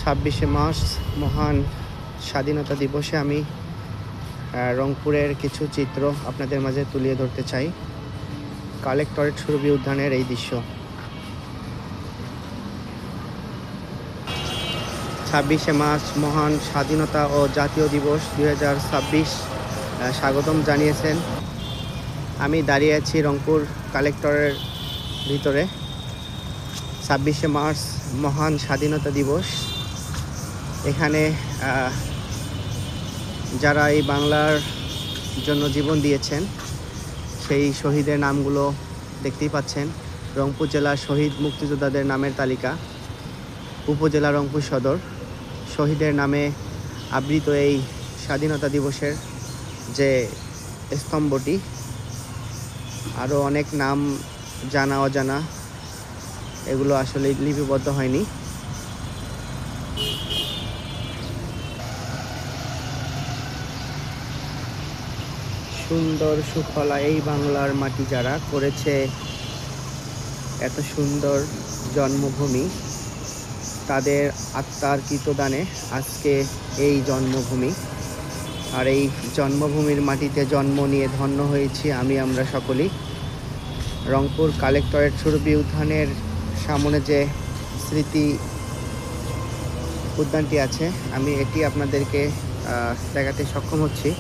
26শে March মহান স্বাধীনতা দিবসে আমি রংপুরের কিছু চিত্র আপনাদের মাঝে তুলে ধরতে চাই। কালেক্টরেট সুরভি উদ্যানের এই দৃশ্য। 26শে মার্চ মহান স্বাধীনতা ও জাতীয় দিবস 2026 স্বাগতম জানিয়েছেন। আমি দাঁড়িয়ে আছি রংপুর কালেক্টরের ভিতরে। 26শে মার্চ মহান স্বাধীনতা দিবস। এখানে যারা এই বাংলার জন্য জীবন দিয়েছেন সেই শহীদের নামগুলো দেখতেই পাচ্ছেন। রংপুর জেলার শহীদ মুক্তিযোদ্ধাদের নামের তালিকা, উপজেলা রংপুর সদর। শহীদের নামে আবৃত এই স্বাধীনতা দিবসের যে স্তম্ভটি, আরও অনেক নাম জানা অজানা, এগুলো আসলে লিপিবদ্ধ হয়নি। সুন্দর সুফলা এই বাংলার মাটি যারা করেছে এত সুন্দর জন্মভূমি, তাদের আত্মার কৃতদানে আজকে এই জন্মভূমি। আর এই জন্মভূমির মাটিতে জন্ম নিয়ে ধন্য হয়েছি আমরা সকলেই। রংপুর কালেক্টরেট সুরভি উদ্যানের সামনে যে স্মৃতি উদ্যানটি আছে, আমি এটি আপনাদেরকে দেখাতে সক্ষম হচ্ছি।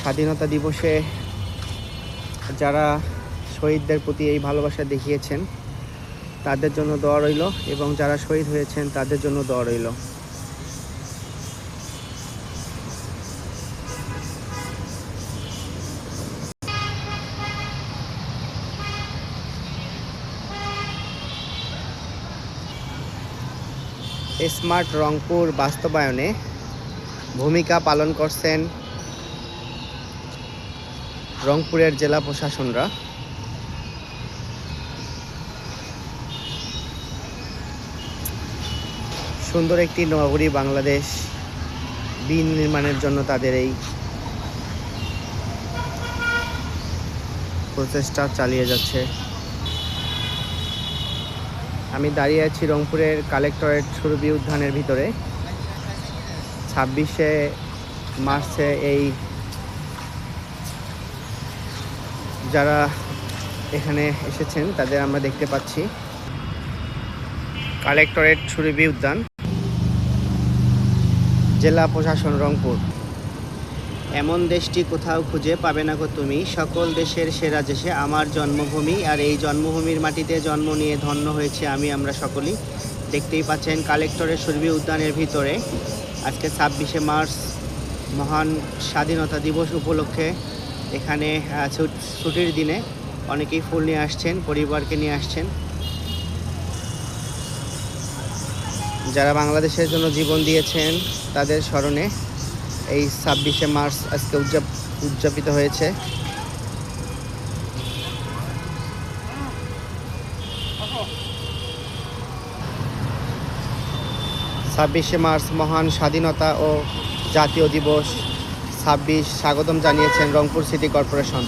স্বাধীনতা দিবসে যারা শহীদদের প্রতি এই ভালোবাসা দেখিয়েছেন তাদের জন্য দোয়া রইল, এবং যারা শহীদ হয়েছেন তাদের জন্য দোয়া রইল। স্মার্ট রংপুর বাস্তবায়নে ভূমিকা পালন করছেন রংপুরের জেলা প্রশাসনরা। সুন্দর একটি নগরী বাংলাদেশ বিনির্মাণের জন্য তাদের এই প্রচেষ্টা চালিয়ে যাচ্ছে। আমি দাঁড়িয়ে আছি রংপুরের কালেক্টরেট সুরভি উদ্যানের ভিতরে। 26শে মার্চে এই যারা এখানে এসেছেন তাদের আমরা দেখতে পাচ্ছি। কালেক্টরেট সুরভি উদ্যান, জেলা প্রশাসন রংপুর। এমন দেশটি কোথাও খুঁজে পাবে না গো তুমি, সকল দেশের সেরা দেশে আমার জন্মভূমি। আর এই জন্মভূমির মাটিতে জন্ম নিয়ে ধন্য হয়েছে আমরা সকলেই। দেখতেই পাচ্ছেন কালেক্টরেট সুরভি উদ্যানের ভিতরে আজকে 26শে মার্চ মহান স্বাধীনতা দিবস উপলক্ষে এখানে ছুটির দিনে অনেকেই ফুল নিয়ে আসছেন, পরিবারকে নিয়ে আসছেন। যারা বাংলাদেশের জন্য জীবন দিয়েছেন তাদের স্মরণে এই 26শে মার্চ আজকে উদযাপিত হয়েছে। ছাব্বিশে মার্চ মহান স্বাধীনতা ও জাতীয় দিবস 26 স্বাগতম জানিয়েছেন রংপুর সিটি কর্পোরেশন।